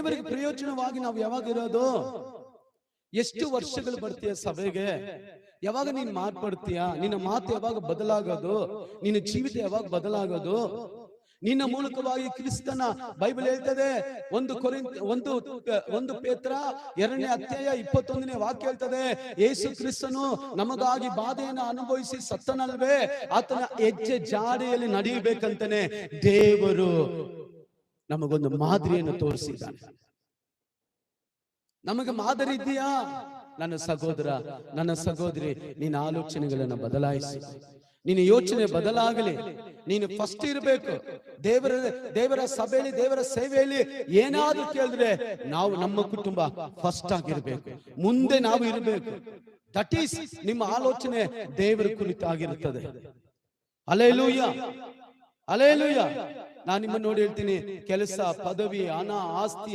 ದೇವರಿಗೆ ಪ್ರಯೋಜನವಾಗಿ ನಾವು ಯಾವಾಗ ಇರೋದು? ಎಷ್ಟು ವರ್ಷಗಳು ಬರ್ತೀಯ ಸಭೆಗೆ? ಯಾವಾಗ ನೀನ್ ಮಾರ್ಪಡ್ತೀಯ? ನಿನ್ನ ಮಾತು ಯಾವಾಗ ಬದಲಾಗೋದು? ನಿನ್ನ ಜೀವಿತ ಯಾವಾಗ ಬದಲಾಗೋದು? ನಿನ್ನ ಮೂಲಕವಾಗಿ ಕ್ರಿಸ್ತನ ಬೈಬಲ್ ಹೇಳ್ತದೆ, ಒಂದು ಪೇತ್ರ 2ನೇ ಅಧ್ಯಾಯ 21ನೇ ವಾಕ್ಯ ಹೇಳ್ತದೆ, ಯೇಸು ಕ್ರಿಸ್ತನು ನಮಗಾಗಿ ಬಾಧೆಯನ್ನು ಅನುಭವಿಸಿ ಸತ್ತನಲ್ವೇ, ಆತನ ಹೆಜ್ಜೆ ಜಾಡಿಯಲ್ಲಿ ನಡೆಯಬೇಕಂತಾನೆ ದೇವರು ನಮಗೊಂದು ಮಾದರಿಯನ್ನು ತೋರಿಸಿದ್ದಾನೆ. ನಮಗೆ ಮಾದರಿ ಇದೆಯಾ? ನನ್ನ ಸಹೋದರ, ನನ್ನ ಸಹೋದರಿ, ನಿನ್ನ ಆಲೋಚನೆಗಳನ್ನು ಬದಲಾಯಿಸಿ, ನಿನ್ನ ಯೋಚನೆ ಬದಲಾಗಲಿ. ನೀನು ಫಸ್ಟ್ ಇರಬೇಕು. ದೇವರ ಸಭೆಯಲ್ಲಿ, ದೇವರ ಸೇವೆಯಲ್ಲಿ ಏನಾದ್ರೂ ಕೇಳಿದ್ರೆ ನಾವು ನಮ್ಮ ಕುಟುಂಬ ಫಸ್ಟ್ ಆಗಿರ್ಬೇಕು, ಮುಂದೆ ನಾವು ಇರಬೇಕು. ದಟ್ ಈಸ್ ನಿಮ್ಮ ಆಲೋಚನೆ ದೇವರ ಕುರಿತಾಗಿರುತ್ತದೆ. Hallelujah, hallelujah. ನಾನು ನಿಮ್ಮನ್ನು ನೋಡಿ ಹೇಳ್ತೀನಿ, ಕೆಲಸ, ಪದವಿ, ಹಣ, ಆಸ್ತಿ